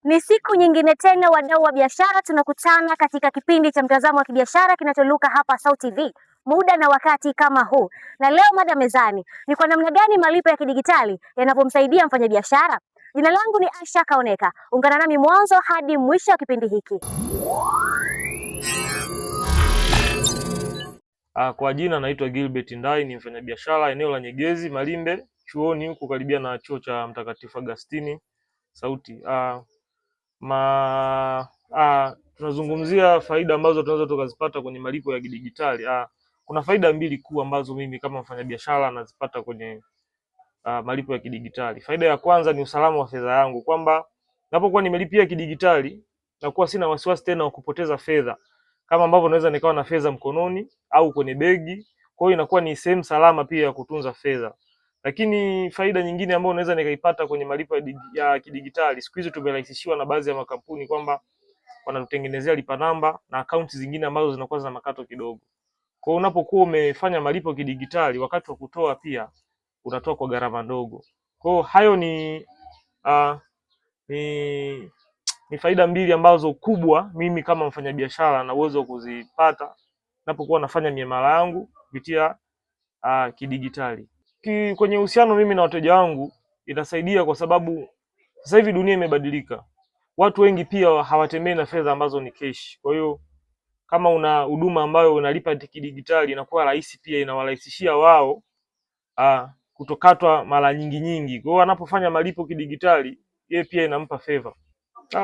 Ni siku nyingine tena, wadau wa biashara, tunakutana katika kipindi cha mtazamo wa kibiashara kinacholuka hapa SAUT TV, muda na wakati kama huu. Na leo mada mezani ni kwa namna gani malipo ya kidigitali yanavyomsaidia mfanyabiashara. Jina langu ni Asha Kaoneka, ungana nami mwanzo hadi mwisho wa kipindi hiki. Kwa jina naitwa Gilbert Ndai, ni mfanyabiashara eneo la Nyegezi Malimbe, chuoni huko karibia na chuo cha Mtakatifu Agustini SAUT. Tunazungumzia faida ambazo tunaweza tukazipata kwenye malipo ya kidigitali. Kuna faida mbili kuu ambazo mimi kama mfanyabiashara nazipata kwenye malipo ya kidigitali. Faida ya kwanza ni usalama wa fedha yangu, kwamba napokuwa nimelipia kidigitali nakuwa sina wasiwasi tena wa kupoteza fedha, kama ambavyo naweza nikawa na fedha mkononi au kwenye begi. Kwa hiyo inakuwa ni sehemu salama pia ya kutunza fedha. Lakini faida nyingine ambayo naweza nikaipata kwenye malipo ya kidigitali, siku hizi tumerahisishiwa na baadhi ya makampuni kwamba wanatutengenezea lipa namba na akaunti zingine ambazo zinakuwa za makato kidogo. Kwa hiyo unapokuwa umefanya malipo kidigitali, wakati wa kutoa pia unatoa kwa gharama ndogo. Kwa hiyo hayo ni faida mbili ambazo kubwa mimi kama mfanyabiashara na uwezo wa kuzipata napokuwa nafanya miamala yangu kupitia kidigitali. Kwenye uhusiano mimi na wateja wangu itasaidia, kwa sababu sasa hivi dunia imebadilika. Watu wengi pia hawatembei na fedha ambazo ni cash. Kwa hiyo kama una huduma ambayo unalipa kidigitali, inakuwa rahisi, pia inawarahisishia wao kutokatwa mara nyingi. Kwa hiyo wanapofanya malipo kidigitali, yeye pia inampa favor.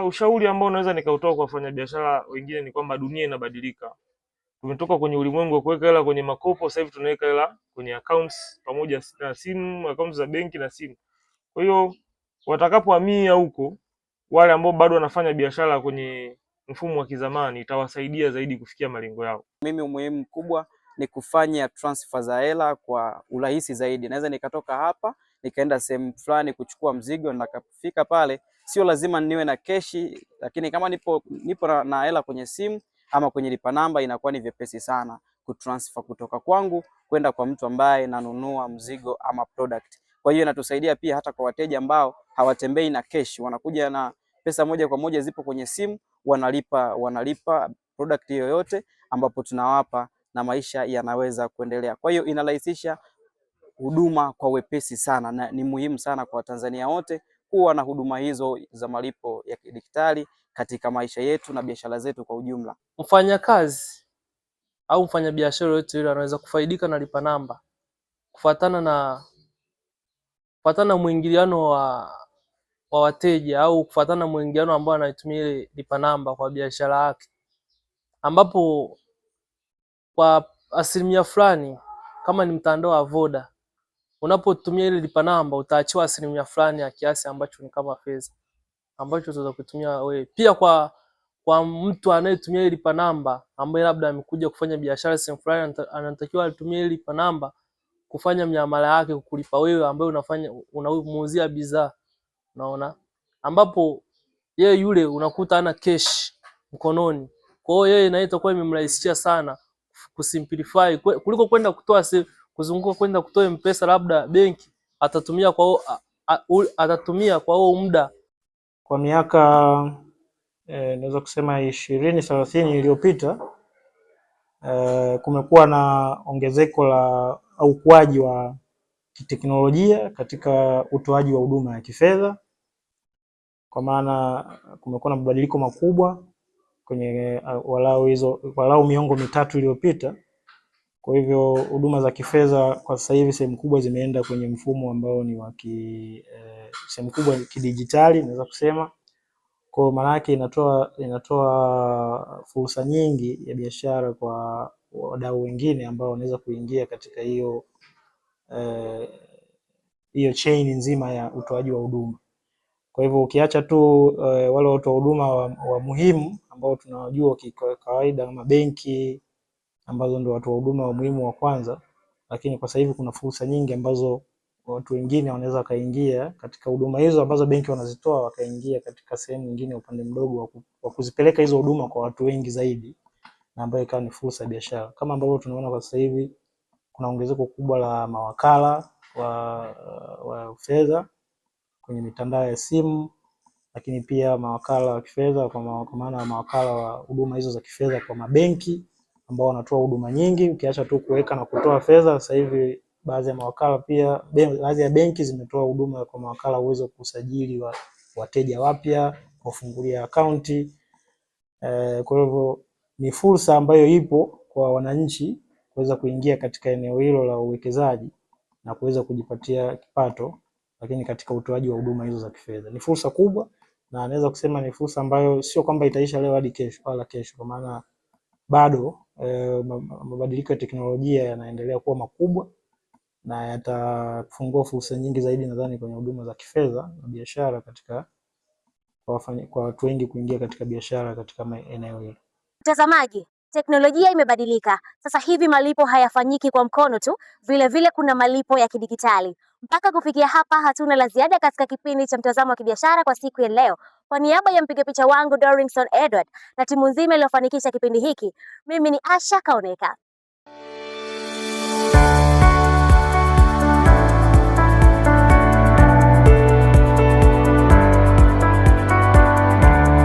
Ushauri ambao naweza nikautoa kwa wafanyabiashara wengine ni kwamba dunia inabadilika. Tumetoka kwenye ulimwengu wa kuweka hela kwenye makopo, sasa hivi tunaweka hela kwenye accounts pamoja na simu, accounts za benki na simu. Kwa hiyo watakapohamia huko, wale ambao bado wanafanya biashara kwenye mfumo wa kizamani, itawasaidia zaidi kufikia malengo yao. Mimi umuhimu mkubwa ni kufanya transfer za hela kwa urahisi zaidi. Naweza nikatoka hapa nikaenda sehemu fulani kuchukua mzigo, na nikafika pale sio lazima niwe na keshi, lakini kama nipo na hela kwenye simu ama kwenye lipa namba, inakuwa ni vyepesi sana kutransfer kutoka kwangu kwenda kwa mtu ambaye nanunua mzigo ama product. Kwa hiyo inatusaidia pia hata kwa wateja ambao hawatembei na keshi, wanakuja na pesa moja kwa moja zipo kwenye simu, wanalipa product yoyote ambapo tunawapa na maisha yanaweza kuendelea. Kwa hiyo inarahisisha huduma kwa wepesi sana, na ni muhimu sana kwa Watanzania wote kuwa na huduma hizo za malipo ya kidijitali katika maisha yetu na biashara zetu kwa ujumla. Mfanyakazi au mfanyabiashara yote yule anaweza kufaidika na lipa namba kufuatana na mwingiliano wa wateja au kufuatana na mwingiliano ambao anaitumia ile lipa namba kwa biashara yake, ambapo kwa asilimia fulani, kama ni mtandao wa Voda, unapotumia ile lipa namba utaachiwa asilimia fulani ya kiasi ambacho ni kama fedha ambacho utaweza kutumia wewe. Pia kwa mtu anayetumia ile lipa namba ambaye labda amekuja kufanya biashara sehemu fulani, anatakiwa atumie ile lipa namba kufanya miamala yake, kukulipa wewe ambaye unamuuzia bidhaa, unaona, ambapo yeye yule unakuta ana cash mkononi. Kwa hiyo yeye inaitakuwa imemrahisishia sana kusimplify kuliko kwenda kuzunguka kwenda kutoa M-Pesa labda benki, atatumia kwa huo muda. Kwa miaka naweza kusema 20-30 iliyopita, kumekuwa na ongezeko la au ukuaji wa kiteknolojia katika utoaji wa huduma ya kifedha, kwa maana kumekuwa na mabadiliko makubwa kwenye walau miongo mitatu iliyopita. Kwa hivyo huduma za kifedha kwa sasa hivi sehemu kubwa zimeenda kwenye mfumo ambao ni wa sehemu kubwa kidijitali naweza kusema. Kwa maana yake inatoa fursa nyingi ya biashara kwa wadau wengine ambao wanaweza kuingia katika hiyo chain nzima ya utoaji wa huduma. Kwa hivyo ukiacha tu wale watu wa huduma wa muhimu ambao tunawajua kwa kawaida kama benki, ambazo ndio watu wa huduma wa muhimu wa kwanza, lakini kwa sasa hivi kuna fursa nyingi ambazo watu wengine wanaweza kaingia katika huduma hizo ambazo benki wanazitoa, wakaingia katika sehemu nyingine upande mdogo wa kuzipeleka hizo huduma kwa watu wengi zaidi, na ambayo ikawa ni fursa ya biashara. Kama ambavyo tunaona kwa sasa hivi kuna ongezeko kubwa la mawakala wa fedha kwenye mitandao ya simu, lakini pia mawakala wa kifedha kwa maana mawakala wa huduma hizo za kifedha kwa mabenki ambao wanatoa huduma nyingi. Ukiacha tu kuweka na kutoa fedha, sasa hivi baadhi ya mawakala pia, baadhi ya benki zimetoa huduma kwa mawakala uwezo kusajili wateja wapya, kufungulia akaunti. Kwa hivyo ni fursa ambayo ipo kwa wananchi kuweza kuingia katika eneo hilo la uwekezaji na kuweza kujipatia kipato, lakini katika utoaji wa huduma hizo za kifedha ni fursa kubwa, na naweza kusema ni fursa ambayo sio kwamba itaisha leo hadi kesho wala kesho, kwa maana bado mabadiliko ya teknolojia yanaendelea kuwa makubwa na yatafungua fursa nyingi zaidi, nadhani kwenye huduma za kifedha na biashara katika kwa watu wengi kuingia katika biashara katika eneo hilo. Mtazamaji, teknolojia imebadilika. Sasa hivi malipo hayafanyiki kwa mkono tu, vile kuna malipo ya kidigitali. Mpaka kufikia hapa hatuna la ziada katika kipindi cha Mtazamo wa Kibiashara kwa siku ya leo. Kwa niaba ya mpiga picha wangu Dorrington Edward na timu nzima iliyofanikisha kipindi hiki, mimi ni Asha Kaoneka.